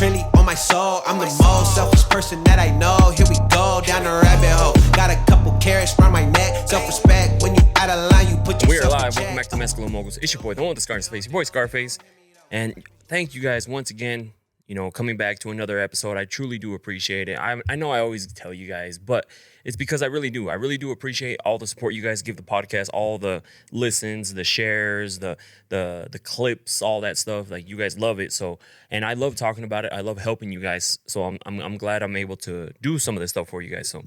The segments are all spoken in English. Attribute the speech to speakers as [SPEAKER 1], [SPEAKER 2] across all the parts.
[SPEAKER 1] Trinity on my soul. I'm the most selfish person that I know. Here we go, down the rabbit hole. Got a couple carrots around my neck. Self-respect, when you out of line, you put yourself
[SPEAKER 2] We are live.
[SPEAKER 1] in check.
[SPEAKER 2] Welcome back to Mescalo Moguls. It's your boy, the one with the scar on his face, your boy Scarface. And thank you guys once again, coming back to another episode. I truly do appreciate it. I know I always tell you guys, but it's because I really do. I really do appreciate all the support you guys give the podcast, all the listens, the shares, the clips, all that stuff. Like, you guys love it. So, and I love talking about it. I love helping you guys. So I'm glad I'm able to do some of this stuff for you guys. So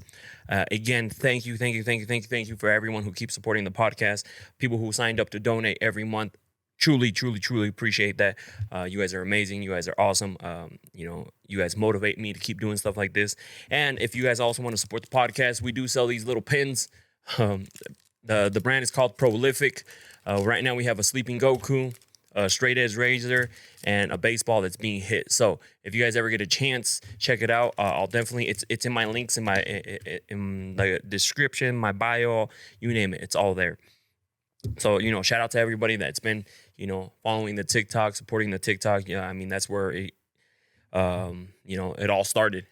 [SPEAKER 2] again, thank you for everyone who keeps supporting the podcast, people who signed up to donate every month. Truly appreciate that. You guys are amazing. You guys are awesome. You guys motivate me to keep doing stuff like this. And if you guys also want to support the podcast, we do sell these little pins. The brand is called Prolific. Right now we have a sleeping Goku, a straight edge razor, and a baseball that's being hit. So if you guys ever get a chance, check it out. I'll definitely, it's in my links in the description, my bio, you name it, it's all there. So, shout out to everybody that's been, following the TikTok, supporting the TikTok. Yeah, I mean, that's where it all started.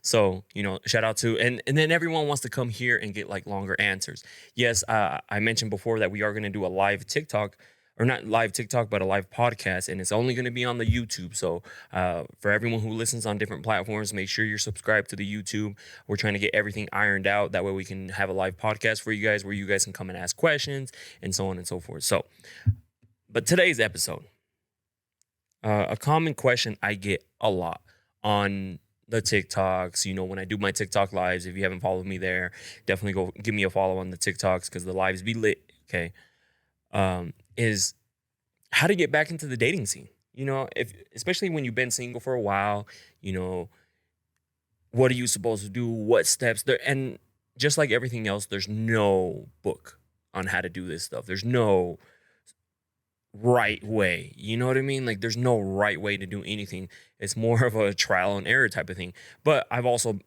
[SPEAKER 2] So, shout out to, and then everyone wants to come here and get like longer answers. Yes, I mentioned before that we are going to do a live TikTok, or not live TikTok, but a live podcast, and it's only going to be on the YouTube. So for everyone who listens on different platforms, make sure you're subscribed to the YouTube. We're trying to get everything ironed out. That way we can have a live podcast for you guys where you guys can come and ask questions and so on and so forth. So, but today's episode, a common question I get a lot on the TikToks, when I do my TikTok lives. If you haven't followed me there, definitely go give me a follow on the TikToks, because the lives be lit, okay? Is how to get back into the dating scene. Especially when you've been single for a while, what are you supposed to do? What steps there? And just like everything else, there's no book on how to do this stuff. There's no right way. You know what I mean? Like, there's no right way to do anything. It's more of a trial and error type of thing. But I've also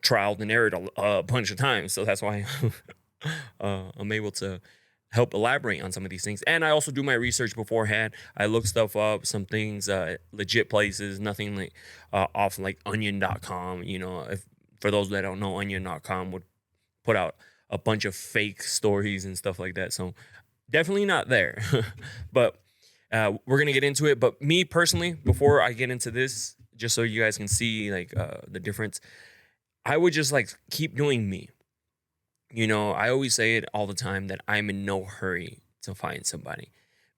[SPEAKER 2] trialed and errored a bunch of times. So that's why I'm able to help elaborate on some of these things. And I also do my research beforehand. I look stuff up, some things, legit places, nothing like off like onion.com. If for those that don't know, onion.com would put out a bunch of fake stories and stuff like that. So definitely not there. But we're going to get into it. But me personally, before I get into this, just so you guys can see like the difference, I would just like keep doing me. I always say it all the time that I'm in no hurry to find somebody,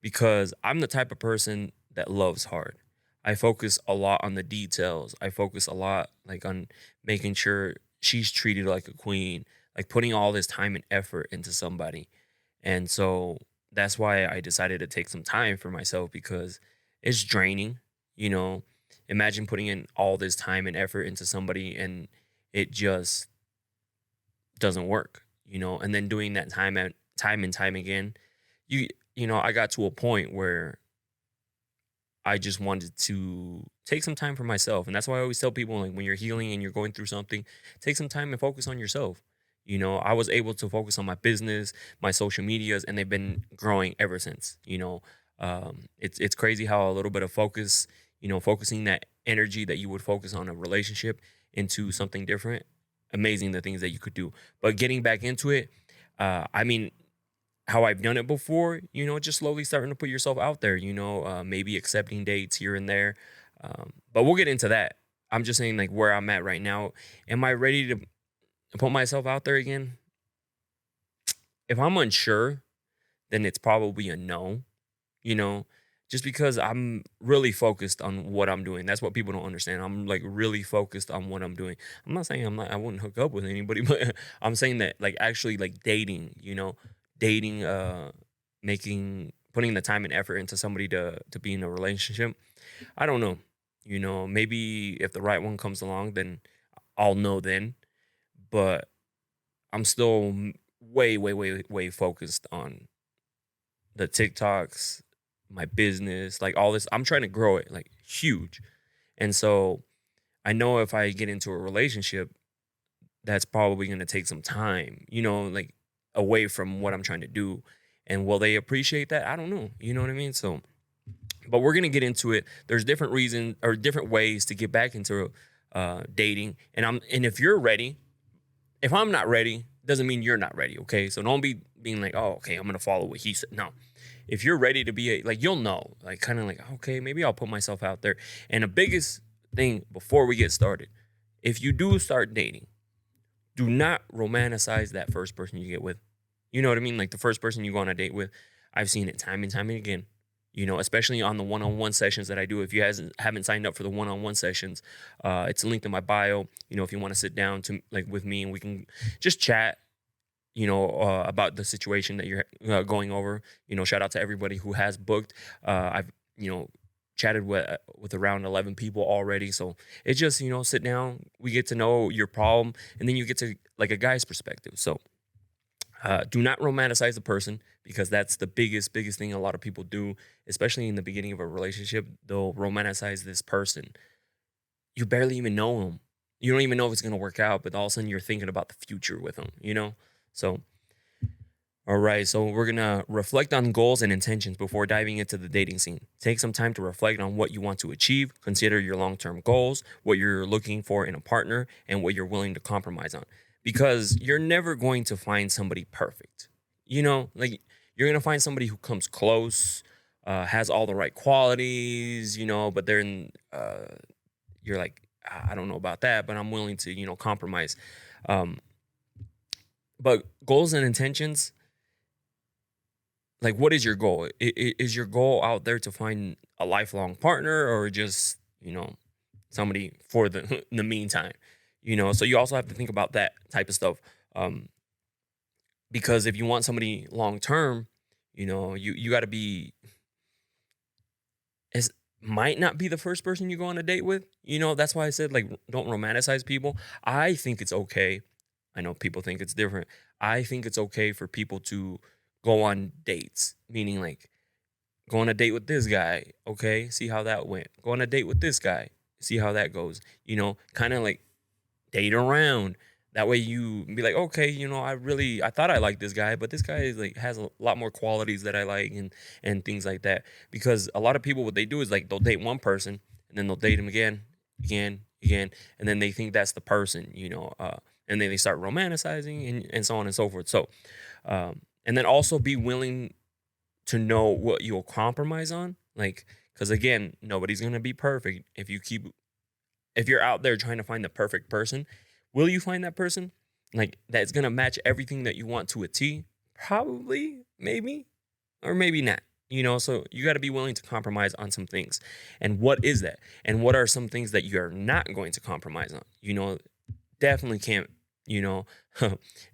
[SPEAKER 2] because I'm the type of person that loves hard. I focus a lot on the details. I focus a lot like on making sure she's treated like a queen, like putting all this time and effort into somebody. And so that's why I decided to take some time for myself, because it's draining. Imagine putting in all this time and effort into somebody and it just doesn't work. And then doing that time and time again, I got to a point where I just wanted to take some time for myself. And that's why I always tell people, like, when you're healing and you're going through something, take some time and focus on yourself. I was able to focus on my business, my social medias, and they've been growing ever since. It's crazy how a little bit of focus, focusing that energy that you would focus on a relationship into something different, amazing the things that you could do. But getting back into it, how I've done it before, just slowly starting to put yourself out there, maybe accepting dates here and there. But we'll get into that. I'm just saying, like, where I'm at right now. Am I ready to put myself out there again? If I'm unsure, then it's probably a no, just because I'm really focused on what I'm doing. That's what people don't understand. I'm like really focused on what I'm doing. I'm not saying I wouldn't hook up with anybody, but I'm saying that like actually like dating, dating, putting the time and effort into somebody to be in a relationship. I don't know, maybe if the right one comes along, then I'll know then. But I'm still way focused on the TikToks, my business, like all this. I'm trying to grow it like huge. And so I know if I get into a relationship, that's probably going to take some time, like away from what I'm trying to do. And will they appreciate that? I don't know. You know what I mean? So, But we're gonna get into it. There's different reasons or different ways to get back into dating, and if you're ready, if I'm not ready, doesn't mean you're not ready. Okay, so don't be being like, oh, okay, I'm gonna follow what he said. No, if you're ready to be like, you'll know, like kind of like, okay, maybe I'll put myself out there. And the biggest thing before we get started, if you do start dating, do not romanticize that first person you get with. You know what I mean? Like the first person you go on a date with. I've seen it time and time and again. You know, especially on the one-on-one sessions that I do. If you haven't signed up for the one-on-one sessions, it's linked in my bio. You know, if you want to sit down to like with me and we can just chat, you know, about the situation that you're going over. You know, shout out to everybody who has booked. I've, you know, chatted with around 11 people already. So it's just, you know, sit down, we get to know your problem, and then you get to like a guy's perspective. So do not romanticize the person, because that's the biggest thing a lot of people do, especially in the beginning of a relationship. They'll romanticize this person. You barely even know him. You don't even know if it's going to work out, but all of a sudden you're thinking about the future with him, you know? So, all right. So we're going to reflect on goals and intentions before diving into the dating scene. Take some time to reflect on what you want to achieve. Consider your long-term goals, what you're looking for in a partner, and what you're willing to compromise on. Because you're never going to find somebody perfect. You know, like you're going to find somebody who comes close, has all the right qualities, you know, but you're like, I don't know about that, but I'm willing to, you know, compromise. But goals and intentions, like what is your goal? Is your goal out there to find a lifelong partner, or just, you know, somebody for the in the meantime? You know, so you also have to think about that type of stuff. Because if you want somebody long term, you know, you got to be, it might not be the first person you go on a date with. You know, that's why I said, like, don't romanticize people. I think it's okay. I know people think it's different. I think it's okay for people to go on dates, meaning like go on a date with this guy. Okay, see how that went. Go on a date with this guy. See how that goes. You know, kind of like date around. That way you be like, okay, you know, I thought I liked this guy, but this guy is like has a lot more qualities that I like, and things like that. Because a lot of people, what they do is like they'll date one person and then they'll date him again, and then they think that's the person, you know, and then they start romanticizing and so on and so forth. So, and then also be willing to know what you'll compromise on, like, because again, nobody's gonna be perfect. If you're out there trying to find the perfect person, will you find that person like that's gonna match everything that you want to a T? Probably, maybe, or maybe not. You know, so you got to be willing to compromise on some things. And what is that? And what are some things that you're not going to compromise on? You know, definitely can't. You know,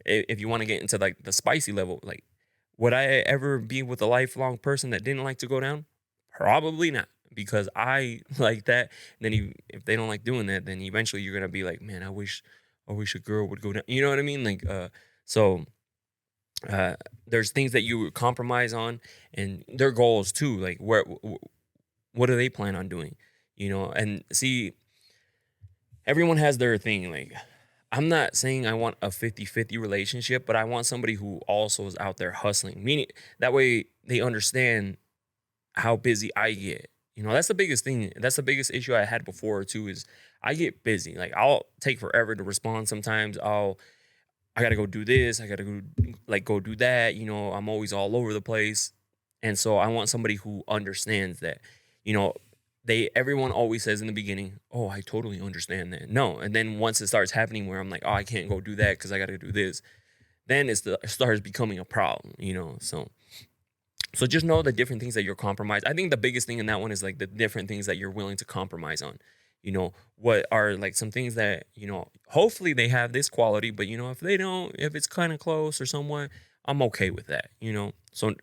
[SPEAKER 2] if you want to get into like the spicy level, like, would I ever be with a lifelong person that didn't like to go down? Probably not, because I like that. And then if they don't like doing that, then eventually you're gonna be like, man, I wish a girl would go down. You know what I mean? Like, so there's things that you would compromise on, and their goals too. Like, what do they plan on doing? You know, and see, everyone has their thing. Like, I'm not saying I want a 50-50 relationship, but I want somebody who also is out there hustling. Meaning that way they understand how busy I get. You know, that's the biggest thing. That's the biggest issue I had before too, is I get busy. Like, I'll take forever to respond sometimes. I gotta go do this. I gotta go do that. You know, I'm always all over the place. And so I want somebody who understands that, you know, everyone always says in the beginning, oh, I totally understand that. No. And then once it starts happening where I'm like, oh, I can't go do that because I gotta do this, then it starts becoming a problem, you know. So just know the different things that you're compromised. I think the biggest thing in that one is like the different things that you're willing to compromise on. You know, what are like some things that, you know, hopefully they have this quality, but you know, if they don't, if it's kind of close or somewhat, I'm okay with that, you know. So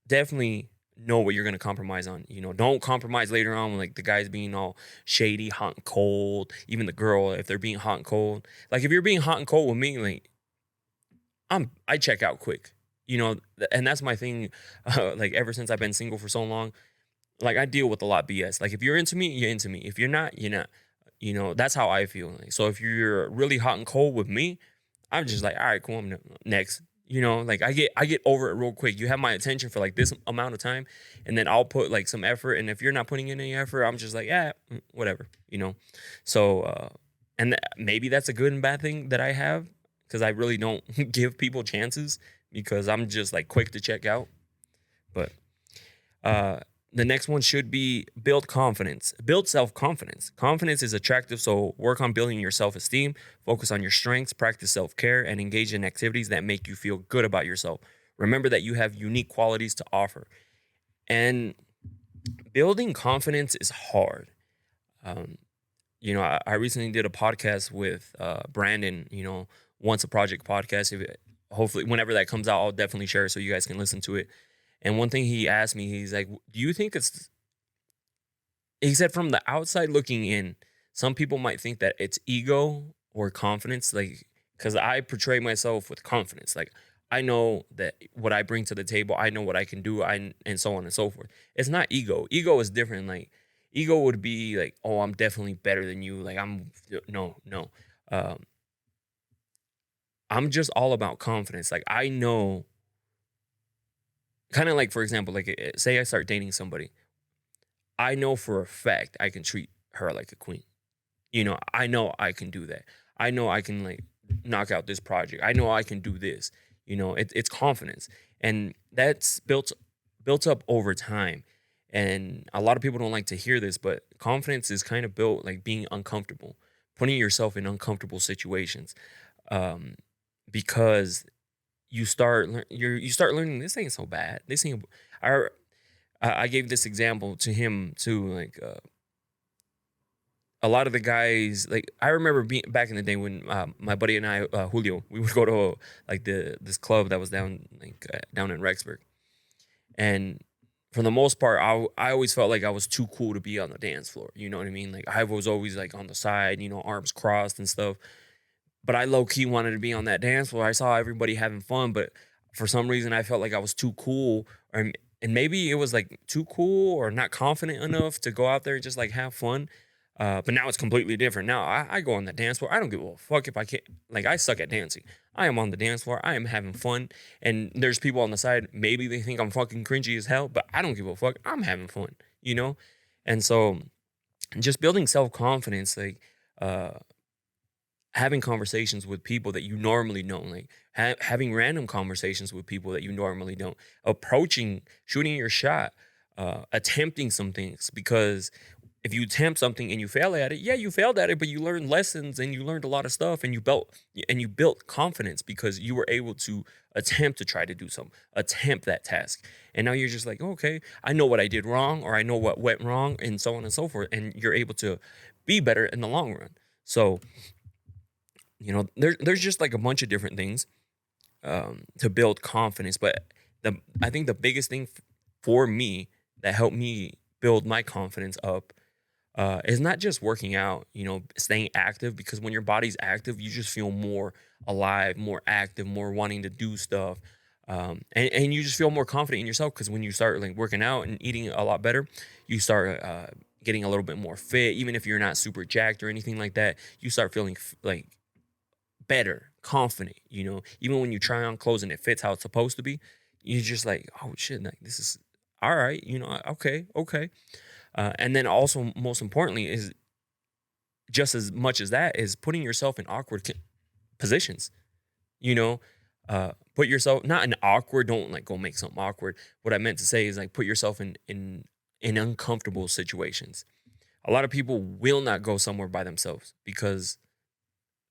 [SPEAKER 2] definitely know what you're going to compromise on. You know, don't compromise later on when like the guy's being all shady, hot and cold. Even the girl, if they're being hot and cold. Like, if you're being hot and cold with me, like, I check out quick. You know, and that's my thing. Like, ever since I've been single for so long, like, I deal with a lot of BS. Like, if you're into me, you're into me. If you're not, you're not. You know, that's how I feel. Like, so if you're really hot and cold with me, I'm just like, all right, cool, I'm next. You know, like I get over it real quick. You have my attention for like this amount of time, and then I'll put like some effort. And if you're not putting in any effort, I'm just like, yeah, whatever, you know. So, maybe that's a good and bad thing that I have, because I really don't give people chances because I'm just like quick to check out. But the next one should be build confidence, build self-confidence. Confidence is attractive, so work on building your self-esteem, focus on your strengths, practice self-care, and engage in activities that make you feel good about yourself. Remember that you have unique qualities to offer. And building confidence is hard. Um, I recently did a podcast with Brandon, Once a Project podcast. Hopefully, whenever that comes out, I'll definitely share it so you guys can listen to it. And one thing he asked me, he's like, do you think he said, from the outside looking in, some people might think that it's ego or confidence, like, because I portray myself with confidence. Like, I know that what I bring to the table, I know what I can do, and so on and so forth. It's not ego. Ego is different. Like, ego would be like, oh, I'm definitely better than you. Like, no. I'm just all about confidence. Like, I know, kind of like, for example, like, say I start dating somebody. I know for a fact I can treat her like a queen. I know I can do that. I know I can like knock out this project. I know I can do this. It's confidence, and that's built up over time. And a lot of people don't like to hear this, but confidence is kind of built like being uncomfortable, putting yourself in uncomfortable situations, um, because you start learning this ain't so bad. This ain't. I gave this example to him too, like. A lot of the guys, like, I remember being back in the day when my buddy and I, Julio, we would go to like this club that was down in Rexburg, and for the most part, I always felt like I was too cool to be on the dance floor. You know what I mean? Like, I was always like on the side, arms crossed and stuff. But I low key wanted to be on that dance floor. I saw everybody having fun, but for some reason, I felt like I was too cool, and maybe it was like too cool or not confident enough to go out there and just like have fun. But now it's completely different. Now I go on the dance floor. I don't give a fuck if I can't. Like, I suck at dancing. I am on the dance floor. I am having fun. And there's people on the side. Maybe they think I'm fucking cringy as hell, but I don't give a fuck. I'm having fun. And so, just building self-confidence, like having conversations with people that you normally don't, like having random conversations with people that you normally don't, shooting your shot, attempting some things, because if you attempt something and you fail at it, yeah, you failed at it, but you learned lessons and you learned a lot of stuff, and you built confidence because you were able to attempt to try to do something, attempt that task. And now you're just like, okay, I know what I did wrong, or I know what went wrong, and so on and so forth. And you're able to be better in the long run. So, there's just like a bunch of different things to build confidence. But I think the biggest thing for me that helped me build my confidence up is not just working out, staying active, because when your body's active, you just feel more alive, more active, more wanting to do stuff. And you just feel more confident in yourself, because when you start like working out and eating a lot better, you start getting a little bit more fit. Even if you're not super jacked or anything like that, you start feeling like better, confident, even when you try on clothes and it fits how it's supposed to be, you're just like, oh shit, like, this is all right, okay. And then also, most importantly, is just as much as that is putting yourself in awkward positions. Put yourself not in awkward. Don't like go make something awkward. What I meant to say is like put yourself in uncomfortable situations. A lot of people will not go somewhere by themselves because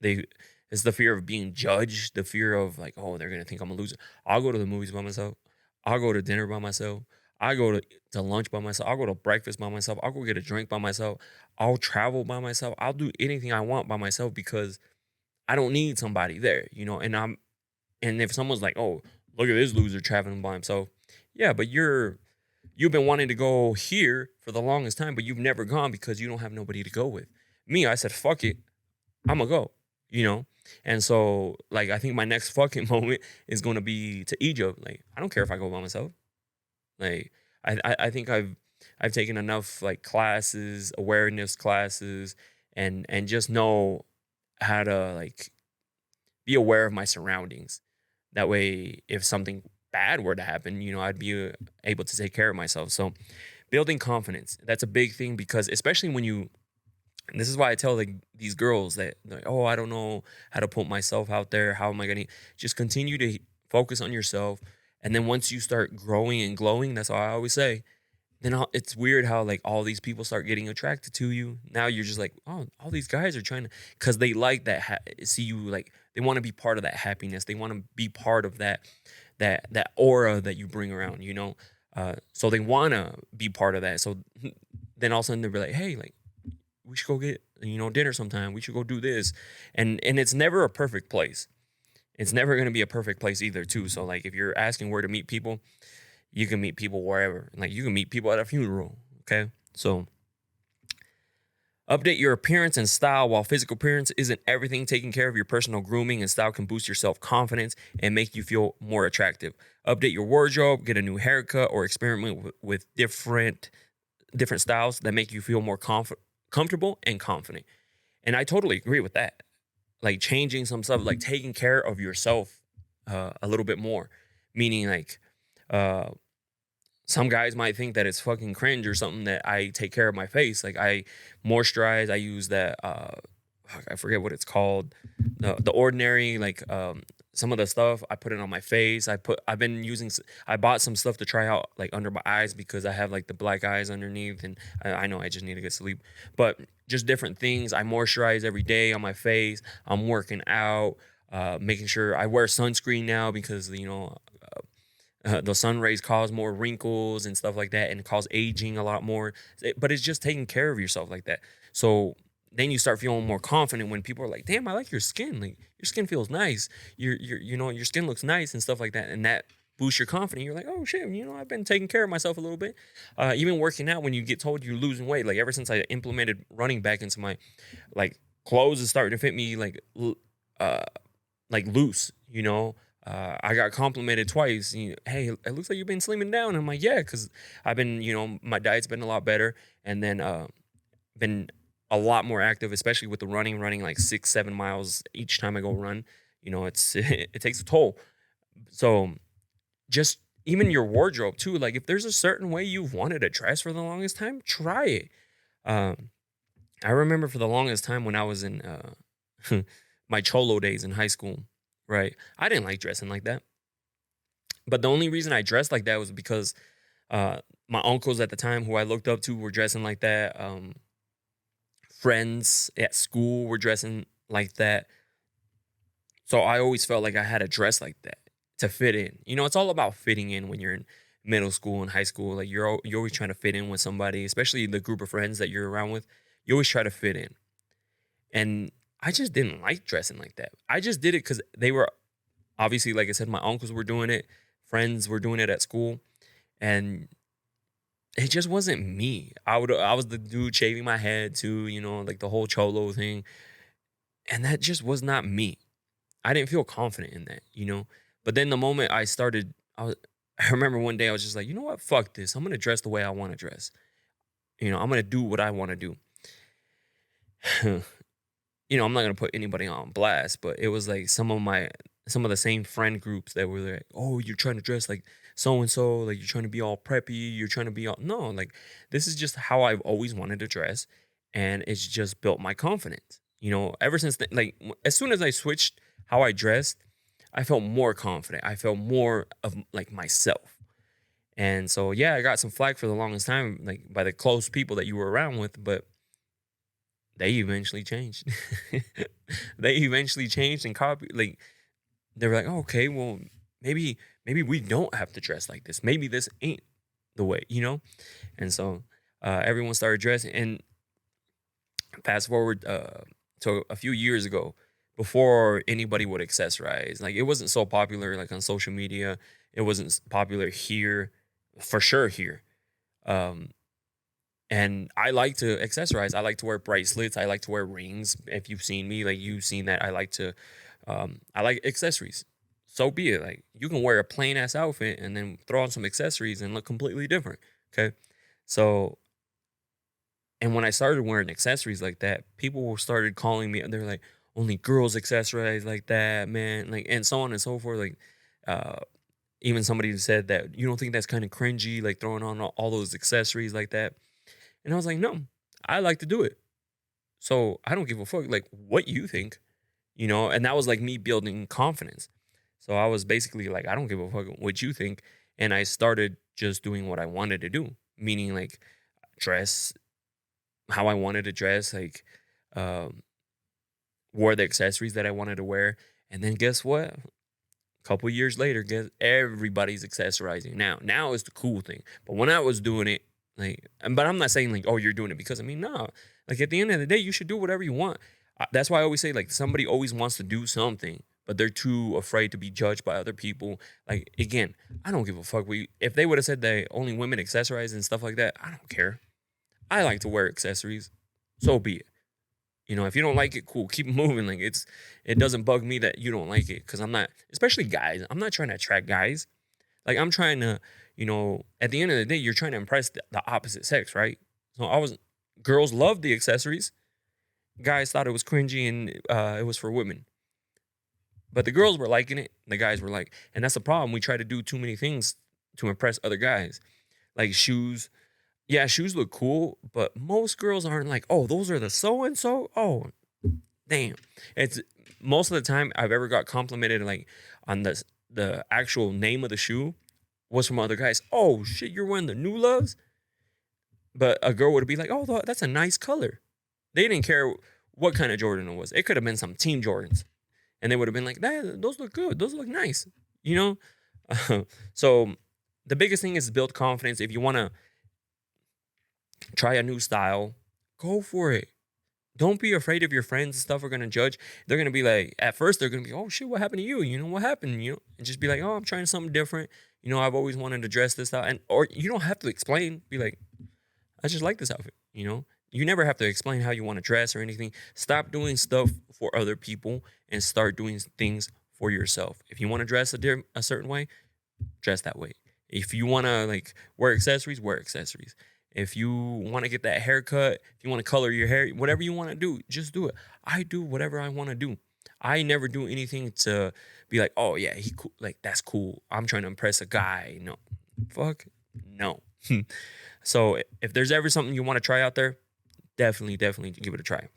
[SPEAKER 2] it's the fear of being judged, the fear of like, oh, they're gonna think I'm a loser. I'll go to the movies by myself. I'll go to dinner by myself. I go to lunch by myself. I'll go to breakfast by myself. I'll go get a drink by myself. I'll travel by myself. I'll do anything I want by myself because I don't need somebody there, and if someone's like, oh, look at this loser traveling by himself. Yeah, but you've been wanting to go here for the longest time, but you've never gone because you don't have nobody to go with. Me, I said, fuck it. I'm gonna go, And so, like, I think my next fucking moment is going to be to Egypt. Like, I don't care if I go by myself. Like, I think I've taken enough like classes, awareness classes, and just know how to like be aware of my surroundings. That way, if something bad were to happen, I'd be able to take care of myself. So building confidence, that's a big thing, because especially when you, and this is why I tell like these girls that like, oh, I don't know how to put myself out there. How am I going to just continue to focus on yourself? And then once you start growing and glowing, that's all I always say. Then it's weird how like all these people start getting attracted to you. Now you're just like, oh, all these guys are trying to, because they like that, see you, like they want to be part of that happiness. They want to be part of that aura that you bring around, so they want to be part of that. So then all of a sudden they'll be like, hey, like we should go get dinner sometime. We should go do this, and it's never a perfect place. It's never going to be a perfect place either, too. So like if you're asking where to meet people, you can meet people wherever. Like you can meet people at a funeral. Okay, so update your appearance and style. While physical appearance isn't everything, taking care of your personal grooming and style can boost your self-confidence and make you feel more attractive. Update your wardrobe, get a new haircut, or experiment with different styles that make you feel more comfortable and confident. And I totally agree with that. Like changing some stuff, like taking care of yourself a little bit more. Meaning like some guys might think that it's fucking cringe or something that I take care of my face. Like I moisturize. I use that. I forget what it's called. The Ordinary. Like some of the stuff I put it on my face. I bought some stuff to try out like under my eyes because I have like the black eyes underneath, and I know I just need to get sleep. But just different things. I moisturize every day on my face. I'm working out. Making sure I wear sunscreen now because the sun rays cause more wrinkles and stuff like that, and it cause aging a lot more. But it's just taking care of yourself like that. So then you start feeling more confident when people are like, "Damn, I like your skin. Like your skin feels nice. Your skin looks nice and stuff like that." And that boosts your confidence. You're like, "Oh shit, I've been taking care of myself a little bit." Even working out, when you get told you're losing weight, like ever since I implemented running back into my like clothes is starting to fit me like loose. I got complimented twice. Hey, it looks like you've been slimming down. I'm like, yeah, because I've been, my diet's been a lot better, and then been a lot more active, especially with the running like 6-7 miles each time I go run. It takes a toll. So just even your wardrobe too. Like if there's a certain way you've wanted to dress for the longest time, try it. I remember for the longest time when I was in my cholo days in high school. Right. I didn't like dressing like that. But the only reason I dressed like that was because my uncles at the time who I looked up to were dressing like that. Friends at school were dressing like that. So I always felt like I had to dress like that to fit in. It's all about fitting in when you're in middle school and high school. Like you're always trying to fit in with somebody, especially the group of friends that you're around with. You always try to fit in. And I just didn't like dressing like that. I just did it because they were, obviously, like I said, my uncles were doing it. Friends were doing it at school. And it just wasn't me. I was the dude shaving my head too, like the whole cholo thing. And that just was not me. I didn't feel confident in that, But then the moment I started, I remember one day I was just like, you know what? Fuck this. I'm going to dress the way I want to dress. I'm going to do what I want to do. I'm not gonna put anybody on blast, but it was like some of the same friend groups that were like, "Oh, you're trying to dress like so and so, like you're trying to be all preppy, you're trying to be all." No, like this is just how I've always wanted to dress, and it's just built my confidence. Ever since as soon as I switched how I dressed, I felt more confident. I felt more of like myself, and so yeah, I got some flack for the longest time, like by the close people that you were around with, but they eventually changed. They eventually changed and copied. Like they were like, oh, okay, well, maybe we don't have to dress like this. Maybe this ain't the way, And so everyone started dressing. And fast forward to a few years ago, before anybody would accessorize, like it wasn't so popular like on social media. It wasn't popular here, for sure here. And I like to accessorize. I like to wear bracelets. I like to wear rings. If you've seen me, like you've seen that. I like accessories. So be it. Like you can wear a plain ass outfit and then throw on some accessories and look completely different. Okay. So, and when I started wearing accessories like that, people started calling me. They're like, only girls accessorize like that, man. Like, and so on and so forth. Like, Uh, Even somebody said that you don't think that's kind of cringy, like throwing on all those accessories like that. And I was like, no, I like to do it. So I don't give a fuck like what you think, and that was like me building confidence. So I was basically like, I don't give a fuck what you think. And I started just doing what I wanted to do, meaning like dress how I wanted to dress, like um, wore the accessories that I wanted to wear. And then guess what? A couple years later, guess everybody's accessorizing now. Now is the cool thing. But when I was doing it, but I'm not saying like, oh, you're doing it because no. Like at the end of the day, you should do whatever you want. That's why I always say like somebody always wants to do something, but they're too afraid to be judged by other people. Like again, I don't give a fuck. If they would have said that only women accessorize and stuff like that, I don't care. I like to wear accessories, so be it. If you don't like it, cool, keep moving. Like it doesn't bug me that you don't like it because I'm not, especially guys. I'm not trying to attract guys. Like I'm trying to, at the end of the day, you're trying to impress the opposite sex, right? So girls loved the accessories. Guys thought it was cringy and it was for women. But the girls were liking it. The guys were like, and that's the problem. We try to do too many things to impress other guys, like shoes. Yeah, shoes look cool, but most girls aren't like, oh, those are the so and so. Oh, damn. It's most of the time I've ever got complimented like on the actual name of the shoe was from other guys. Oh shit, you're wearing the New Loves, but a girl would be like, oh, that's a nice color. They didn't care what kind of Jordan it was. It could have been some Team Jordans, and they would have been like, those look good. Those look nice. So the biggest thing is build confidence. If you want to try a new style, go for it. Don't be afraid if your friends and stuff are going to judge. They're going to be like, at first, they're going to be, oh, shit, what happened to you? What happened? And just be like, oh, I'm trying something different. I've always wanted to dress this out. Or you don't have to explain. Be like, I just like this outfit. You never have to explain how you want to dress or anything. Stop doing stuff for other people and start doing things for yourself. If you want to dress a certain way, dress that way. If you want to like wear accessories, wear accessories. If you want to get that haircut, if you want to color your hair, whatever you want to do, just do it. I do whatever I want to do. I never do anything to be like, oh yeah, he cool. Like that's cool. I'm trying to impress a guy. No, fuck, no. So if there's ever something you want to try out there, definitely give it a try.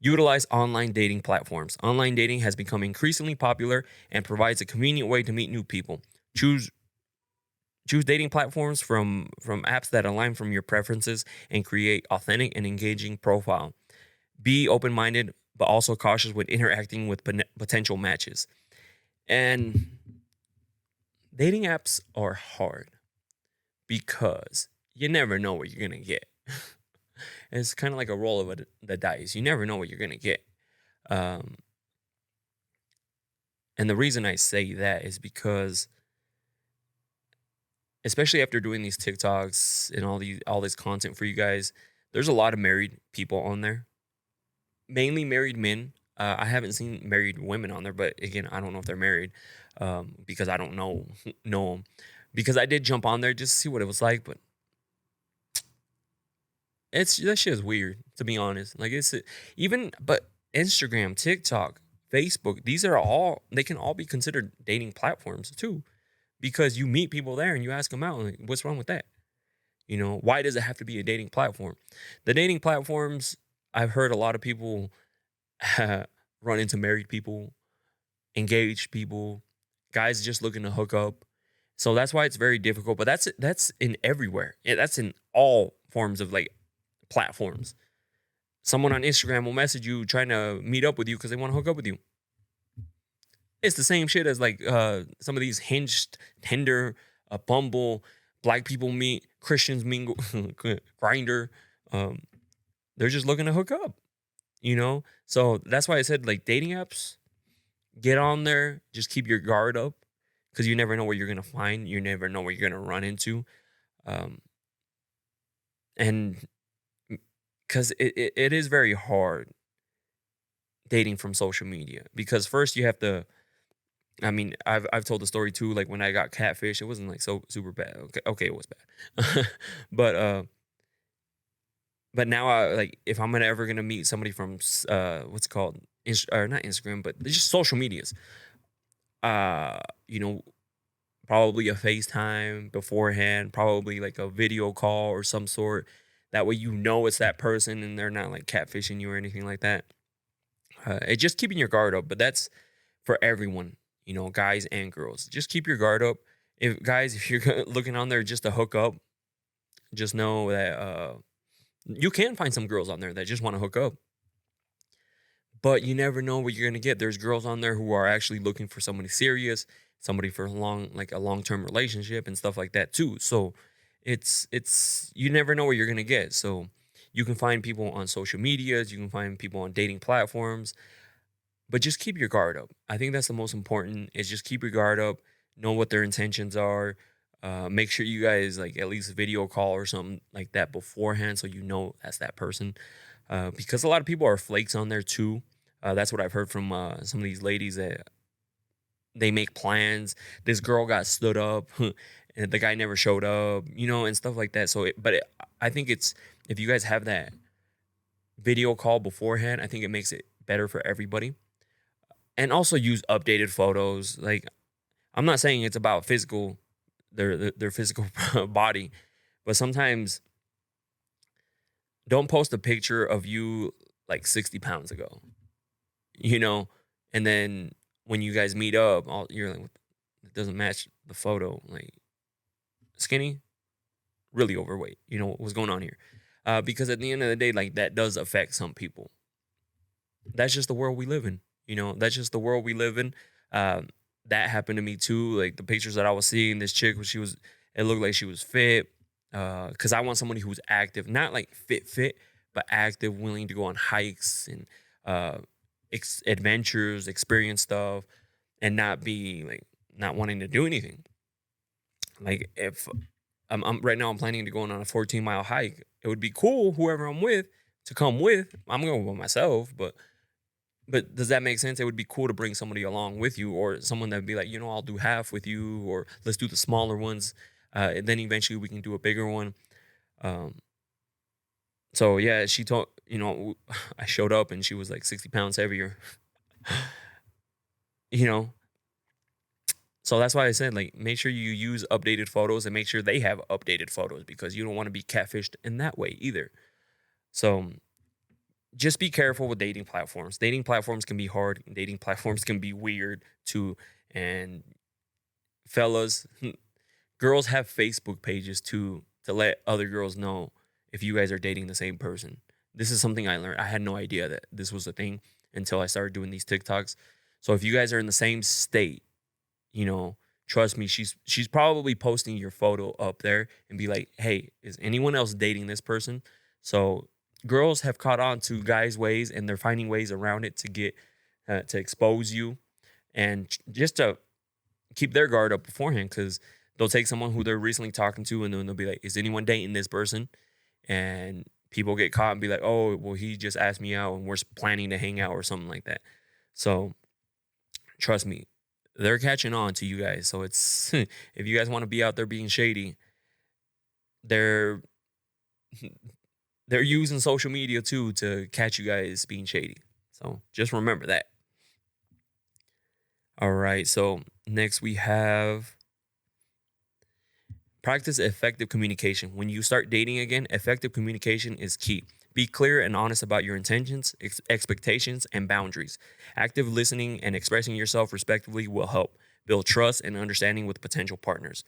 [SPEAKER 2] Utilize online dating platforms. Online dating has become increasingly popular and provides a convenient way to meet new people. Choose dating platforms from apps that align from your preferences and create authentic and engaging profile. Be open-minded, but also cautious when interacting with potential matches. And dating apps are hard because you never know what you're going to get. It's kind of like a roll of the dice. You never know what you're going to get. And the reason I say that is because especially after doing these TikToks and all this content for you guys, there's a lot of married people on there, mainly married men. I haven't seen married women on there, but again, I don't know if they're married because I don't know them. Because I did jump on there just to see what it was like, but that shit is weird, to be honest. Like but Instagram, TikTok, Facebook, they can all be considered dating platforms too. Because you meet people there and you ask them out, like, what's wrong with that? Why does it have to be a dating platform? The dating platforms, I've heard a lot of people run into married people, engaged people, guys just looking to hook up. So that's why it's very difficult. But that's in everywhere. That's in all forms of like platforms. Someone on Instagram will message you trying to meet up with you because they want to hook up with you. It's the same shit as like some of these Hinge, Tinder, Bumble, black people meet, Christians mingle, Grindr. They're just looking to hook up, So that's why I said like dating apps, get on there, just keep your guard up because you never know what you're gonna find. You never know what you're gonna run into, and because it is very hard dating from social media because first you have to. I mean, I've told the story too. Like when I got catfish, it wasn't like so super bad. Okay, it was bad, but now I like if I'm ever gonna meet somebody from what's it called or not Instagram, but just social medias. You know, probably a FaceTime beforehand, probably like a video call or some sort. That way, you know it's that person and they're not like catfishing you or anything like that. It just keeping your guard up, but that's for everyone, you know, guys and girls. Just keep your guard up. If you're looking on there just to hook up, just know that you can find some girls on there that just want to hook up. But you never know what you're gonna get. There's girls on there who are actually looking for somebody serious, somebody for a long-term relationship and stuff like that too. So it's you never know what you're gonna get. So you can find people on social medias, you can find people on dating platforms, but just keep your guard up. I think that's the most important. Is just keep your guard up, know what their intentions are. Make sure you guys like at least video call or something like that beforehand, so you know that's that person. Because a lot of people are flakes on there too. That's what I've heard from some of these ladies that they make plans. This girl got stood up, and the guy never showed up, you know, and stuff like that. I think it's if you guys have that video call beforehand, I think it makes it better for everybody. And also use updated photos. Like I'm not saying it's about their physical body, but sometimes don't post a picture of you like 60 pounds ago, you know, and then when you guys meet up, you're like, it doesn't match the photo. Like skinny, really overweight. You know what's going on here? Because at the end of the day, like that does affect some people. That's just the world we live in. You know, that's just the world we live in. That happened to me too. Like the pictures that I was seeing, this chick, it looked like she was fit. Because I want somebody who's active, not like fit, but active, willing to go on hikes and adventures, experience stuff, and not wanting to do anything. Like if I'm right now, I'm planning to go on a 14-mile hike. It would be cool, whoever I'm with, to come with. I'm going by myself, but does that make sense? It would be cool to bring somebody along with you, or someone that'd be like, you know, I'll do half with you, or let's do the smaller ones. And then eventually we can do a bigger one. So yeah, she told, you know, I showed up and she was like 60 pounds heavier, you know? So that's why I said, like, make sure you use updated photos and make sure they have updated photos, because you don't want to be catfished in that way either. So just be careful with dating platforms. Dating platforms can be hard. Dating platforms can be weird too. And fellas, girls have Facebook pages too, to let other girls know if you guys are dating the same person. This is something I learned. I had no idea that this was a thing until I started doing these TikToks. So if you guys are in the same state, you know, trust me, she's probably posting your photo up there and be like, hey, is anyone else dating this person? So girls have caught on to guys' ways, and they're finding ways around it to get to expose you, and just to keep their guard up beforehand, because they'll take someone who they're recently talking to, and then they'll be like, is anyone dating this person? And people get caught and be like, oh, well, he just asked me out and we're planning to hang out or something like that. So trust me, they're catching on to you guys. So it's if you guys want to be out there being shady, they're using social media too to catch you guys being shady. So just remember that. All right. So next we have practice effective communication. When you start dating again, effective communication is key. Be clear and honest about your intentions, expectations, and boundaries. Active listening and expressing yourself respectively will help build trust and understanding with potential partners.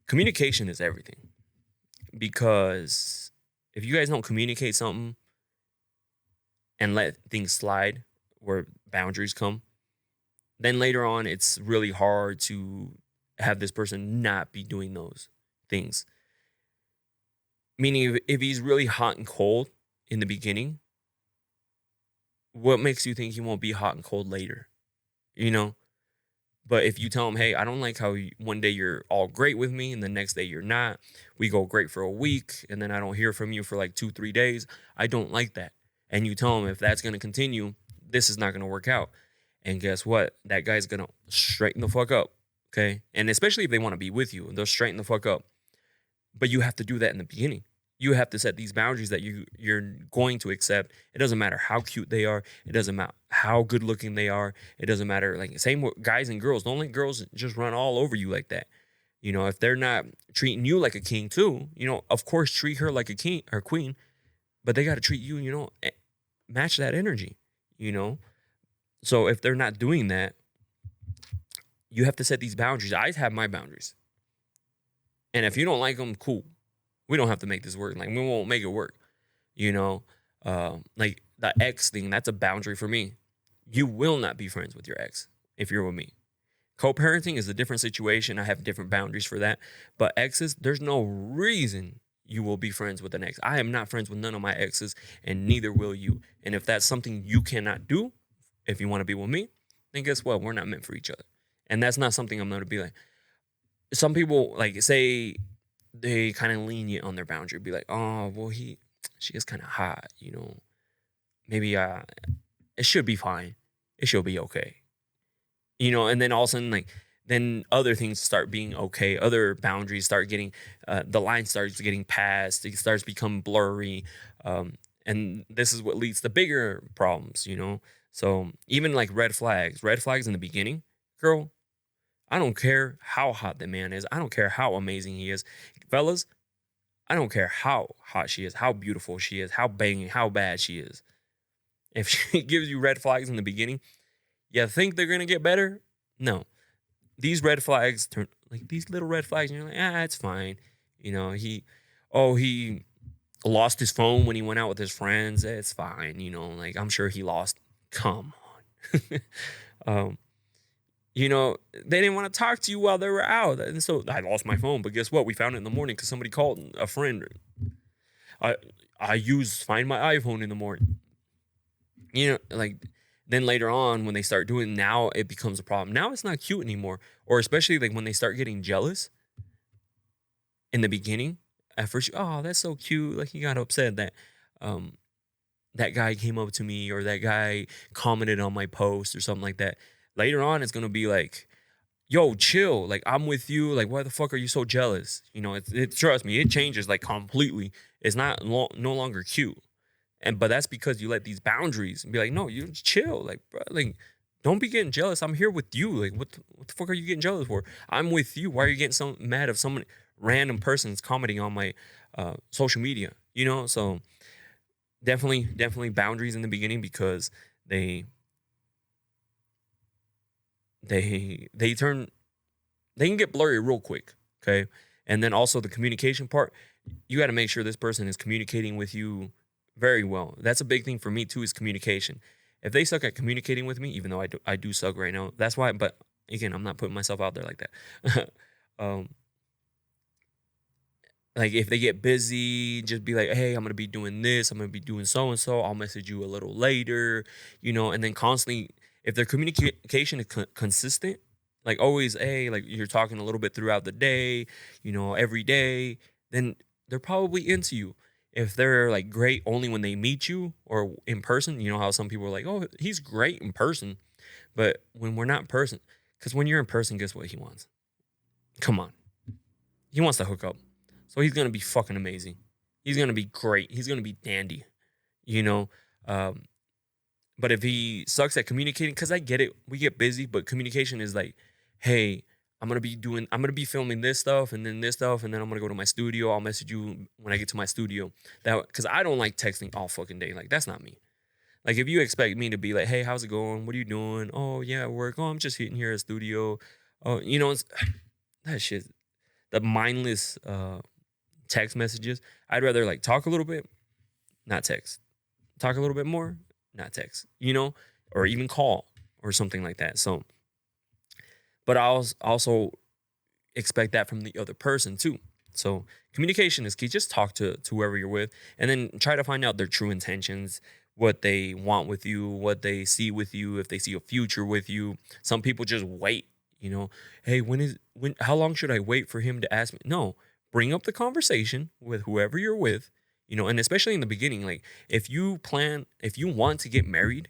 [SPEAKER 2] Communication is everything, because if you guys don't communicate something and let things slide where boundaries come, then later on it's really hard to have this person not be doing those things. Meaning if he's really hot and cold in the beginning, what makes you think he won't be hot and cold later? You know? But if you tell him, hey, I don't like how one day you're all great with me and the next day you're not. We go great for a week and then I don't hear from you for like 2-3 days. I don't like that. And you tell him, if that's going to continue, this is not going to work out. And guess what? That guy's going to straighten the fuck up. Okay? And especially if they want to be with you, they'll straighten the fuck up. But you have to do that in the beginning. You have to set these boundaries that you're going to accept. It doesn't matter how cute they are. It doesn't matter how good looking they are. It doesn't matter. Like, same with guys and girls. Don't let girls just run all over you like that. You know, if they're not treating you like a king too, you know, of course treat her like a king or queen, but they got to treat you, you know, match that energy, you know. So if they're not doing that, you have to set these boundaries. I have my boundaries. And if you don't like them, cool. We don't have to make this work. Like, we won't make it work. You know, like the ex thing, that's a boundary for me. You will not be friends with your ex if you're with me. Co-parenting is a different situation. I have different boundaries for that. But exes, there's no reason you will be friends with an ex. I am not friends with none of my exes, and neither will you. And if that's something you cannot do, if you want to be with me, then guess what? We're not meant for each other. And that's not something I'm going to be like. Some people, like, say they kind of lenient on their boundary. Be like, oh, well, she is kind of hot, you know. Maybe it should be fine. It should be okay. You know, and then all of a sudden, like, then other things start being okay. Other boundaries start getting, the line starts getting passed. It starts becoming blurry. And this is what leads to bigger problems, you know. So even like red flags in the beginning, girl, I don't care how hot the man is. I don't care how amazing he is. Fellas, I don't care how hot she is, how beautiful she is, how banging, how bad she is. If she gives you red flags in the beginning, you think they're going to get better? No. These red flags turn like these little red flags, and you're like, it's fine. You know, he lost his phone when he went out with his friends. It's fine. You know, like, I'm sure he lost. Come on. You know, they didn't want to talk to you while they were out. And so I lost my phone. But guess what? We found it in the morning because somebody called a friend. I find my iPhone in the morning. You know, like, then later on when they start doing, now it becomes a problem. Now it's not cute anymore. Or especially like when they start getting jealous in the beginning. At first, oh, that's so cute. Like, you got upset that that guy came up to me, or that guy commented on my post or something like that. Later on, it's going to be like, yo, chill. Like, I'm with you. Like, why the fuck are you so jealous? You know, trust me, it changes like completely. It's not no longer cute. But that's because you let these boundaries and be like, no, you chill. Like, bro, like, don't be getting jealous. I'm here with you. Like, what the fuck are you getting jealous for? I'm with you. Why are you getting so mad if someone, random person's commenting on my social media? You know, so definitely boundaries in the beginning, because they can get blurry real quick. Okay. And then also the communication part, you got to make sure this person is communicating with you very well. That's a big thing for me too, is communication. If they suck at communicating with me, even though I do suck right now, that's why. But again, I'm not putting myself out there like that. Like, if they get busy, just be like, hey, I'm going to be doing this. I'm going to be doing so-and-so. I'll message you a little later, you know, and then constantly, if their communication is consistent, like always, hey, like you're talking a little bit throughout the day, you know, every day, then they're probably into you. If they're like great only when they meet you or in person, you know how some people are like, oh, he's great in person. But when we're not in person, because when you're in person, guess what he wants? Come on. He wants to hook up. So he's going to be fucking amazing. He's going to be great. He's going to be dandy, you know? But if he sucks at communicating, because I get it, we get busy, but communication is like, hey, I'm going to be filming this stuff and then this stuff, and then I'm going to go to my studio. I'll message you when I get to my studio. Because I don't like texting all fucking day. Like, that's not me. Like, if you expect me to be like, hey, how's it going? What are you doing? Oh, yeah, at work. Oh, I'm just hitting here at studio. Oh, you know, that shit, the mindless text messages. I'd rather like talk a little bit, not text. Talk a little bit more, not text, you know, or even call or something like that. So, but I also expect that from the other person too. So communication is key. Just talk to whoever you're with, and then try to find out their true intentions, what they want with you, what they see with you, if they see a future with you. Some people just wait, you know, hey, how long should I wait for him to ask me? No, bring up the conversation with whoever you're with, you know, and especially in the beginning, like if you want to get married,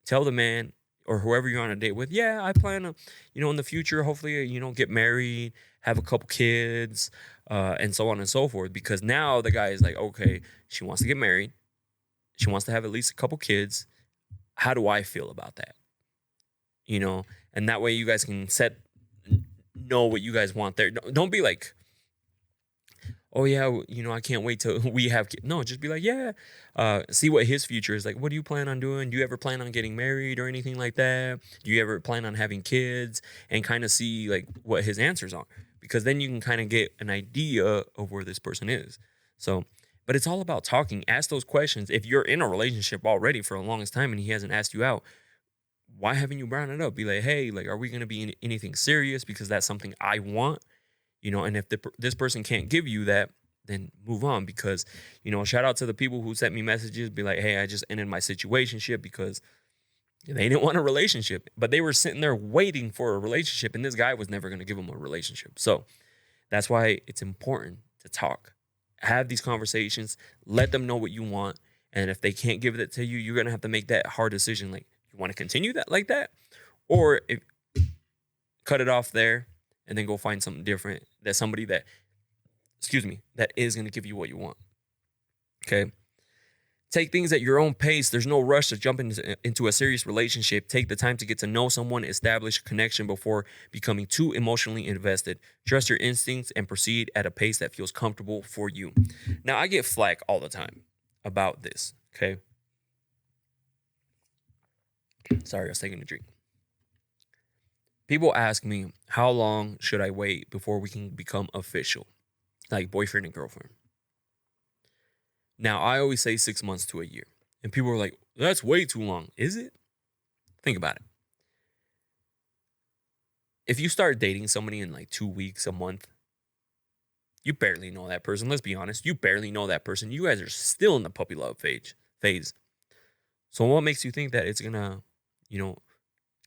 [SPEAKER 2] tell the man or whoever you're on a date with, yeah, I plan to, in the future, hopefully, get married, have a couple kids, and so on and so forth. Because now the guy is like, okay, she wants to get married. She wants to have at least a couple kids. How do I feel about that? And that way you guys can know what you guys want there. Don't be like, oh yeah, I can't wait till we have kids. No, just be like, yeah, see what his future is like. What do you plan on doing? Do you ever plan on getting married or anything like that? Do you ever plan on having kids? And kind of see like what his answers are, because then you can kind of get an idea of where this person is. So, but it's all about talking. Ask those questions. If you're in a relationship already for the longest time and he hasn't asked you out, why haven't you brought it up? Be like, hey, like, are we going to be in anything serious? Because that's something I want. And if this person can't give you that, then move on. Because, shout out to the people who sent me messages, be like, hey, I just ended my situationship because they didn't want a relationship, but they were sitting there waiting for a relationship, and this guy was never going to give them a relationship. So that's why it's important to talk, have these conversations, let them know what you want. And if they can't give it to you, you're going to have to make that hard decision. Like, you want to continue that like that? Or cut it off there and then go find something different, that somebody that is going to give you what you want. Okay. Take things at your own pace. There's no rush to jump into a serious relationship. Take the time to get to know someone, establish a connection before becoming too emotionally invested. Trust your instincts and proceed at a pace that feels comfortable for you. Now, I get flack all the time about this. Okay. Sorry, I was taking a drink. People ask me, how long should I wait before we can become official? Like boyfriend and girlfriend. Now, I always say 6 months to a year. And people are like, that's way too long. Is it? Think about it. If you start dating somebody in like 2 weeks, a month, you barely know that person. Let's be honest. You barely know that person. You guys are still in the puppy love phase. So what makes you think that it's going to,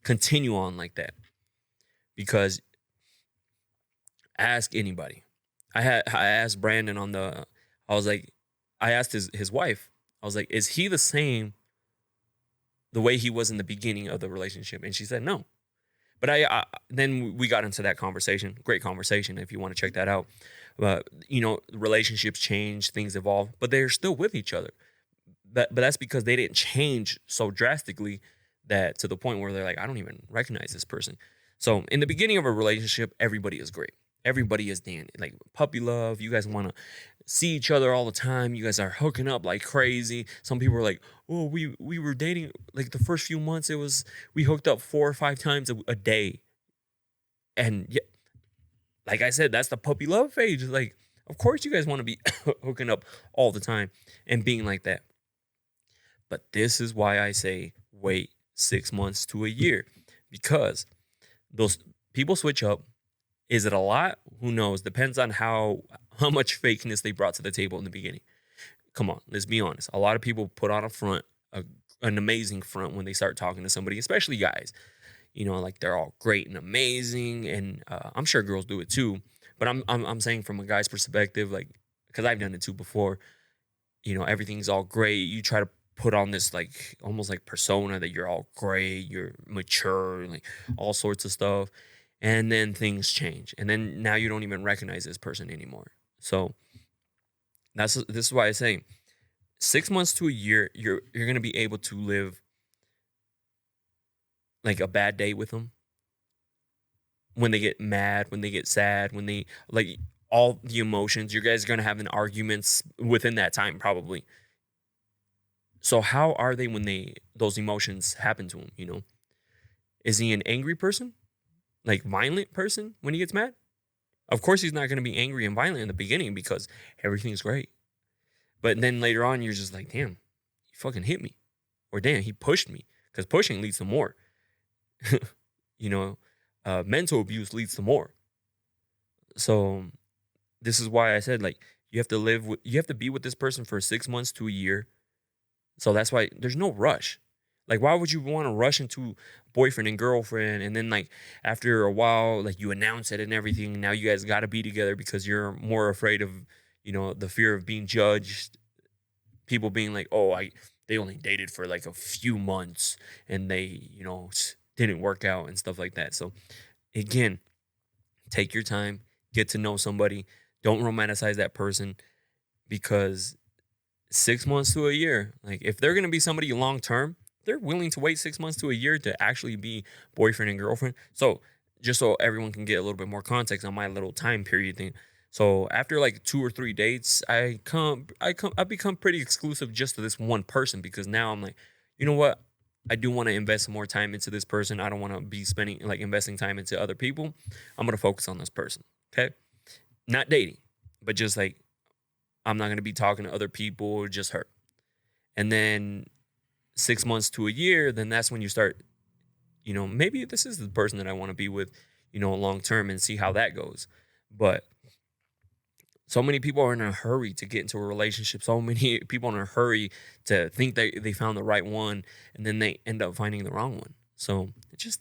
[SPEAKER 2] continue on like that? Because ask anybody. I asked Brandon I asked his wife, I was like, is he the same the way he was in the beginning of the relationship? And she said no. But then we got into that conversation. Great conversation if you want to check that out. But, relationships change, things evolve, but they're still with each other. But that's because they didn't change so drastically that to the point where they're like, I don't even recognize this person. So in the beginning of a relationship, everybody is great. Everybody is like puppy love. You guys want to see each other all the time. You guys are hooking up like crazy. Some people are like, oh, we were dating like the first few months. We hooked up 4 or 5 times a day. And yeah, like I said, that's the puppy love phase. Like, of course you guys want to be hooking up all the time and being like that. But this is why I say wait 6 months to a year, because those people switch up. Is it a lot? Who knows? Depends on how much fakeness they brought to the table in the beginning. Come on, let's be honest. A lot of people put on a front, an amazing front when they start talking to somebody, especially guys. Like they're all great and amazing, and I'm sure girls do it too. But I'm saying from a guy's perspective, like, because I've done it too before. Everything's all great. You try to put on this like almost like persona that you're all great, you're mature, like all sorts of stuff. And then things change. And then now you don't even recognize this person anymore. So this is why I say 6 months to a year, you're going to be able to live like a bad day with them. When they get mad, when they get sad, when they like all the emotions, you guys are going to have an arguments within that time probably. So how are they when those emotions happen to him, Is he an angry person? Like violent person when he gets mad? Of course he's not going to be angry and violent in the beginning because everything's great. But then later on you're just like, damn, he fucking hit me. Or damn, he pushed me. Because pushing leads to more. Mental abuse leads to more. So this is why I said, like, you have to be with this person for 6 months to a year. So that's why there's no rush. Like, why would you want to rush into boyfriend and girlfriend, and then like after a while, like you announce it and everything, now you guys got to be together because you're more afraid of, the fear of being judged, people being like, oh, they only dated for like a few months and they, didn't work out and stuff like that. So again, take your time, get to know somebody. Don't romanticize that person, because 6 months to a year, like if they're gonna be somebody long term, they're willing to wait 6 months to a year to actually be boyfriend and girlfriend. So just so everyone can get a little bit more context on my little time period thing. So after like 2 or 3 dates, I become pretty exclusive just to this one person, because now I'm like, you know what? I do want to invest more time into this person. I don't want to be spending like investing time into other people. I'm gonna focus on this person. Okay. Not dating, but just like I'm not gonna be talking to other people, just her. And then 6 months to a year, then that's when you start, maybe this is the person that I want to be with, long term, and see how that goes. But so many people are in a hurry to get into a relationship. So many people in a hurry to think they found the right one, and then they end up finding the wrong one. So just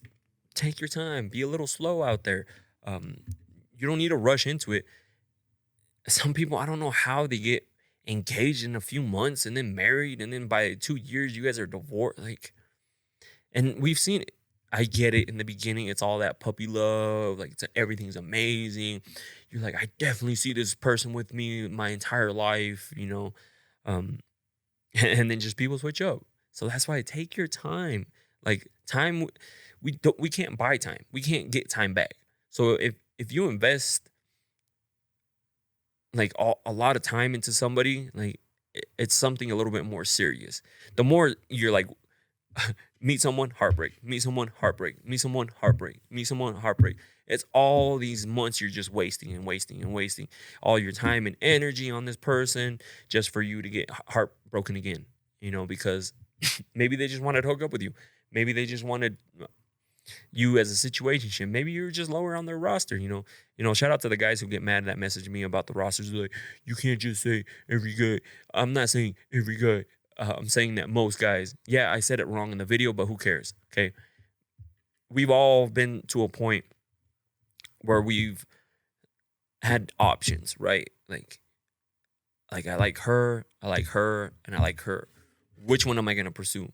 [SPEAKER 2] take your time, be a little slow out there. You don't need to rush into it. Some people, I don't know how they get engaged in a few months and then married, and then by 2 years you guys are divorced. Like, and we've seen it. I get it. In the beginning, it's all that puppy love, like everything's amazing. You're like, I definitely see this person with me my entire life, um, and then just people switch up. So that's why take your time. Like time, we can't buy time. We can't get time back. So if you invest like a lot of time into somebody, like it's something a little bit more serious. The more you're like, meet someone, heartbreak, meet someone, heartbreak, meet someone, heartbreak, meet someone, heartbreak. It's all these months you're just wasting and wasting and wasting all your time and energy on this person just for you to get heartbroken again, because maybe they just wanted to hook up with you. Maybe they just wanted you as a situationship. Maybe you're just lower on their roster. Shout out to the guys who get mad that message me about the rosters. They're like, you can't just say every guy. I'm not saying every guy. I'm saying that most guys. Yeah, I said it wrong in the video, but who cares? Okay, we've all been to a point where we've had options, right? Like I like her, and I like her. Which one am I gonna pursue?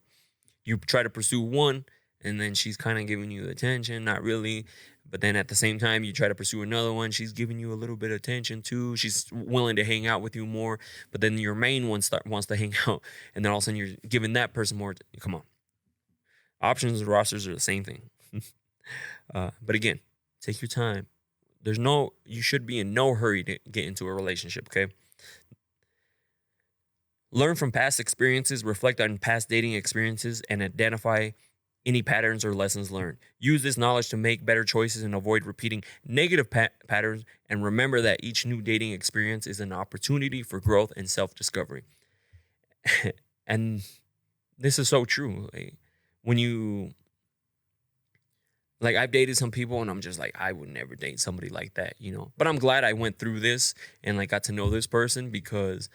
[SPEAKER 2] You try to pursue one, and then she's kind of giving you attention, not really. But then at the same time, you try to pursue another one. She's giving you a little bit of attention too. She's willing to hang out with you more. But then your main one wants to hang out, and then all of a sudden you're giving that person more. Come on, options and rosters are the same thing. But again, take your time. You should be in no hurry to get into a relationship. Okay. Learn from past experiences, reflect on past dating experiences, and identify any patterns or lessons learned. Use this knowledge to make better choices and avoid repeating negative patterns. And remember that each new dating experience is an opportunity for growth and self-discovery. And this is so true. I've dated some people and I'm just like, I would never date somebody like that, But I'm glad I went through this and got to know this person, because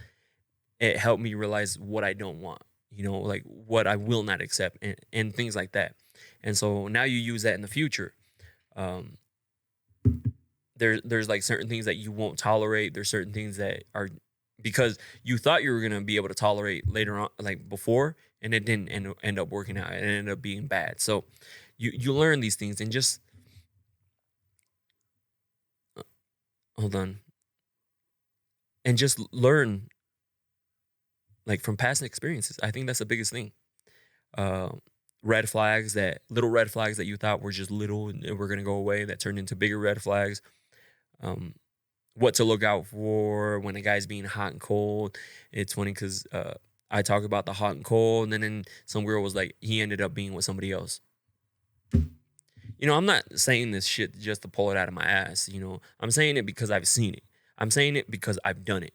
[SPEAKER 2] it helped me realize what I don't want. Like what I will not accept, and things like that. And so now you use that in the future. There's like certain things that you won't tolerate. There's certain things that are because you thought you were going to be able to tolerate later on, like before, and it didn't end up working out. It ended up being bad. So you learn these things, and just hold on. And just learn like from past experiences. I think that's the biggest thing. Little red flags that you thought were just little and were going to go away, that turned into bigger red flags. What to look out for when a guy's being hot and cold. It's funny because I talk about the hot and cold, and then some girl was like, he ended up being with somebody else. I'm not saying this shit just to pull it out of my ass. I'm saying it because I've seen it. I'm saying it because I've done it.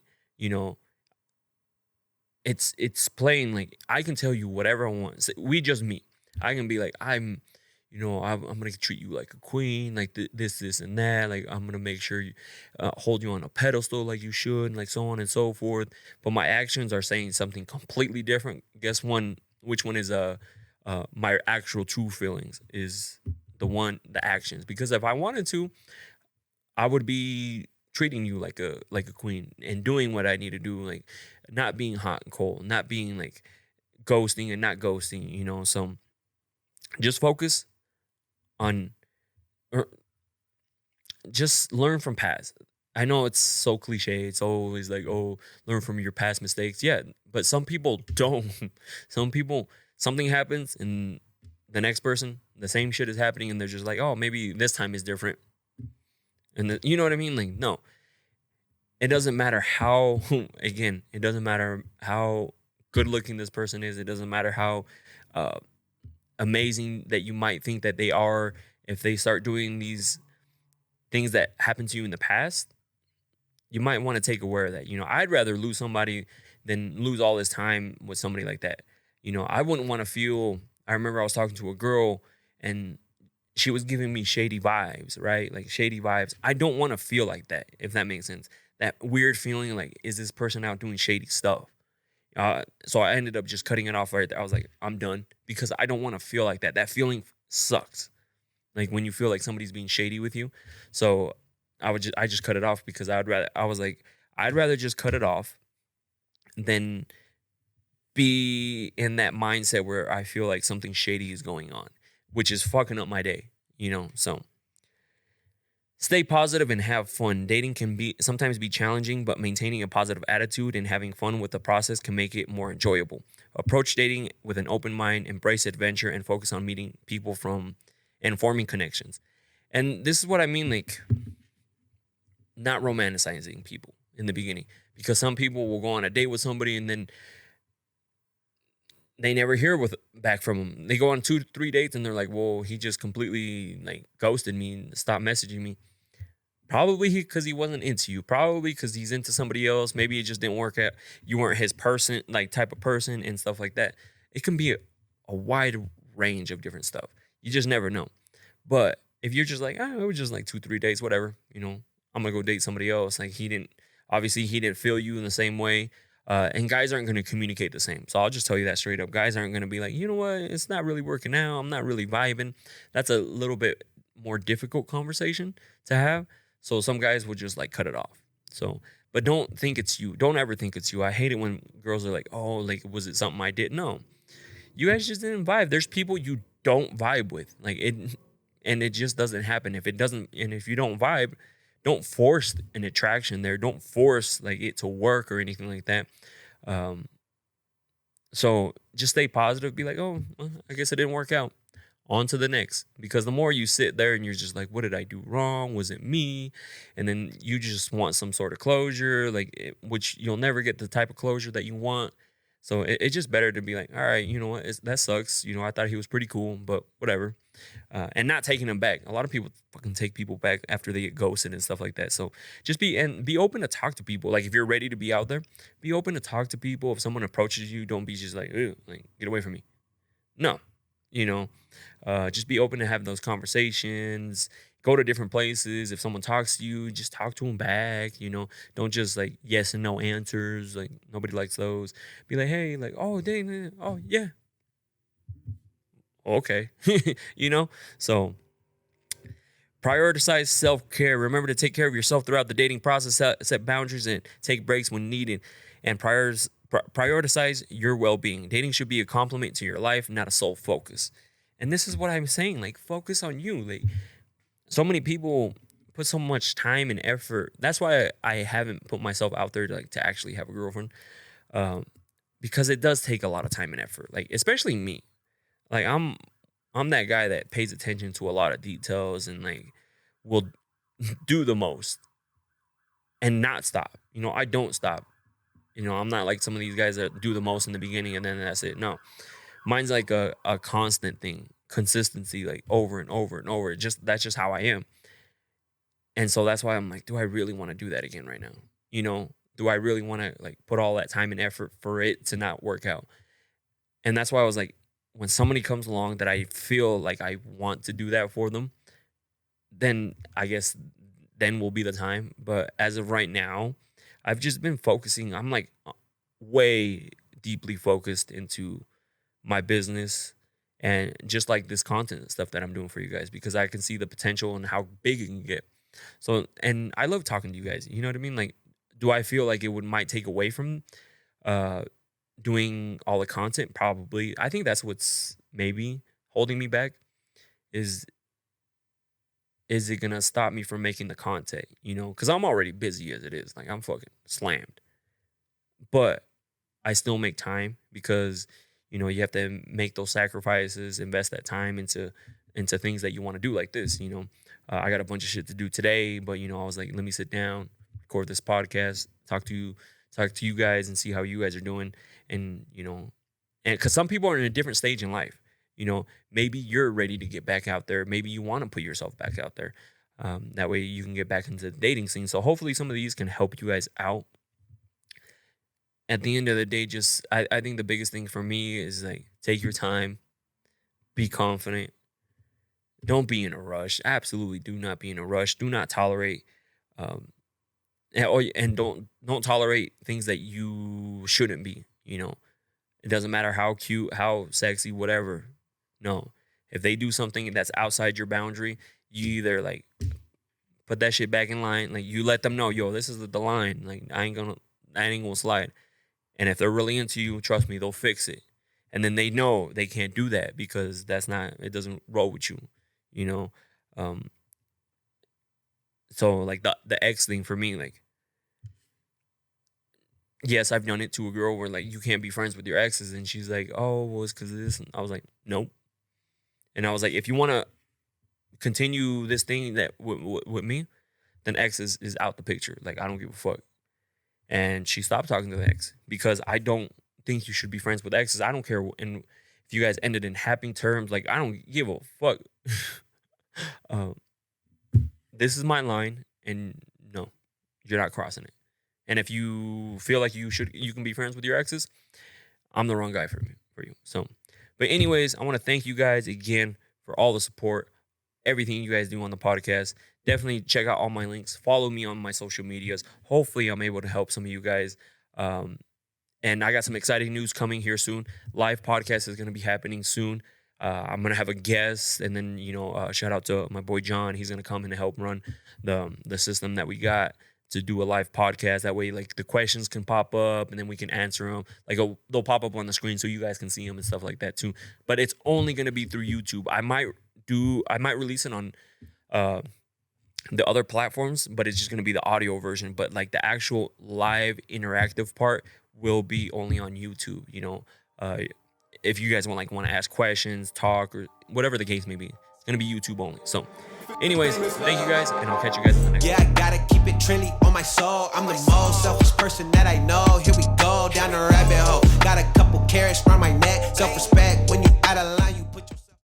[SPEAKER 2] It's plain. Like, I can tell you whatever I want. We just meet. I can be like, I'm gonna treat you like a queen, like this and that. Like, I'm gonna make sure you hold you on a pedestal like you should, and like so on and so forth. But my actions are saying something completely different. Guess which one is my actual true feelings is the actions. Because if I wanted to, I would be treating you like a queen and doing what I need to do. Like, not being hot and cold, not being like ghosting and not ghosting, you know. So just focus on, or just learn from past. I know it's so cliche. It's always like, oh, learn from your past mistakes. Yeah, but some people don't. Some people, something happens and the next person, the same shit is happening, and they're just like, oh, maybe this time is different. And you know what I mean? Like, no, it doesn't matter how, again, it doesn't matter how good looking this person is. It doesn't matter how uh, amazing that you might think that they are. If they start doing these things that happened to you in the past, you might want to take aware of that. You know, I'd rather lose somebody than lose all this time with somebody like that. You know, I wouldn't want to feel. I remember I was talking to a girl and she was giving me shady vibes, right? Like shady vibes. I don't want to feel like that, if that makes sense. That weird feeling like, is this person out doing shady stuff? So I ended up just cutting it off right there. I was like, I'm done, because I don't want to feel like that. That feeling sucks. Like when you feel like somebody's being shady with you. So I just cut it off, because I was like, I'd rather just cut it off than be in that mindset where I feel like something shady is going on, which is fucking up my day, you know? So stay positive and have fun. Dating can sometimes be challenging, but maintaining a positive attitude and having fun with the process can make it more enjoyable. Approach dating with an open mind, embrace adventure, and focus on meeting people and forming connections. And this is what I mean, like, not romanticizing people in the beginning, because some people will go on a date with somebody and then they never hear back from them. They go on 2-3 dates and they're like, well, he just completely like ghosted me and stopped messaging me. Probably because he wasn't into you. Probably because he's into somebody else. Maybe it just didn't work out. You weren't his person, like type of person and stuff like that. It can be a wide range of different stuff. You just never know. But if you're just like, it was just like 2-3 dates, whatever, you know, I'm gonna go date somebody else. Like he didn't feel you in the same way. And guys aren't going to communicate the same. So I'll just tell you that straight up. Guys aren't going to be like, you know what? It's not really working out. I'm not really vibing. That's a little bit more difficult conversation to have. So some guys will just like cut it off. So, but don't think it's you. Don't ever think it's you. I hate it when girls are like, oh, like, was it something I did? No, you guys just didn't vibe. There's people you don't vibe with. Like it, and it just doesn't happen. If it doesn't, and if you don't vibe, don't force an attraction there. Don't force like it to work or anything like that. So just stay positive. Be like, oh, well, I guess it didn't work out. On to the next. Because the more you sit there and you're just like, what did I do wrong? Was it me? And then you just want some sort of closure, which you'll never get the type of closure that you want. So it's just better to be like, all right, you know what? That sucks. You know, I thought he was pretty cool, but whatever. And not taking him back. A lot of people fucking take people back after they get ghosted and stuff like that. So just be open to talk to people. Like if you're ready to be out there, be open to talk to people. If someone approaches you, don't be just like, ew, like get away from me. No, you know, just be open to have those conversations. Go to different places. If someone talks to you, just talk to them back. You know, don't just like yes and no answers. Like nobody likes those. Be like, hey, like, oh, dang, oh yeah, okay, you know. So prioritize self-care. Remember to take care of yourself throughout the dating process. Set boundaries and take breaks when needed. And prioritize your well-being. Dating should be a complement to your life, not a sole focus. And this is what I'm saying. Like, focus on you. Like, so many people put so much time and effort. That's why I haven't put myself out there to actually have a girlfriend, because it does take a lot of time and effort. Like, especially me. Like, I'm that guy that pays attention to a lot of details and like will do the most and not stop. You know, I don't stop. You know, I'm not like some of these guys that do the most in the beginning and then that's it. No, mine's like a constant thing, consistency, like over and over and over. That's just how I am. And so that's why I'm like, do I really want to do that again right now? You know, do I really want to like put all that time and effort for it to not work out? And that's why I was like, when somebody comes along that I feel like I want to do that for them, then I guess then will be the time. But as of right now, I've just been focusing. I'm like way deeply focused into my business and just like this content stuff that I'm doing for you guys, because I can see the potential and how big it can get. So, and I love talking to you guys. You know what I mean? Like, do I feel like it might take away from doing all the content, probably. I think that's what's maybe holding me back. Is it gonna stop me from making the content? Because I'm already busy as it is. Like, I'm fucking slammed. But I still make time because you have to make those sacrifices, invest that time into things that you want to do, like this. I got a bunch of shit to do today, but I was like, let me sit down, record this podcast, talk to you guys, and see how you guys are doing. And and because some people are in a different stage in life. Maybe you're ready to get back out there. Maybe you want to put yourself back out there. That way you can get back into the dating scene. So hopefully some of these can help you guys out. At the end of the day, I think the biggest thing for me is, like, take your time, be confident. Don't be in a rush. Absolutely do not be in a rush. Do not tolerate, and don't tolerate things that you shouldn't be. It doesn't matter how cute, how sexy, whatever. No, if they do something that's outside your boundary, you either, like, put that shit back in line. Like, you let them know, yo, this is the line. Like, I ain't gonna slide. And if they're really into you, trust me, they'll fix it. And then they know they can't do that because it doesn't roll with you. So, like, the ex thing for me, like, yes, I've done it to a girl where, like, you can't be friends with your exes, and she's like, oh, well, it's because of this. And I was like, nope. And I was like, if you want to continue this thing that with me, then ex is out the picture. Like, I don't give a fuck. And she stopped talking to the ex because I don't think you should be friends with exes. I don't care. And if you guys ended in happy terms, like, I don't give a fuck. This is my line, and no, you're not crossing it. And if you feel like you can be friends with your exes, I'm the wrong guy for you. So, but anyways, I want to thank you guys again for all the support, everything you guys do on the podcast. Definitely check out all my links. Follow me on my social medias. Hopefully, I'm able to help some of you guys. And I got some exciting news coming here soon. Live podcast is going to be happening soon. I'm going to have a guest, and then, shout out to my boy John. He's going to come in and help run the system that we got to do a live podcast. That way, like, the questions can pop up, and then we can answer them. Like, they'll pop up on the screen so you guys can see them and stuff like that too. But it's only going to be through YouTube. I might release it on the other platforms, but it's just going to be the audio version. But, like, the actual live interactive part will be only on YouTube. If you guys want to ask questions, talk, or whatever the case may be, it's going to be YouTube only. So anyways, thank you guys, and I'll catch you guys in the next one.
[SPEAKER 1] Yeah, I gotta keep it trendy on my soul. I'm the most selfish person that I know. Here we go, down the rabbit hole. Got a couple carrots around my neck. Self-respect when you out of line, you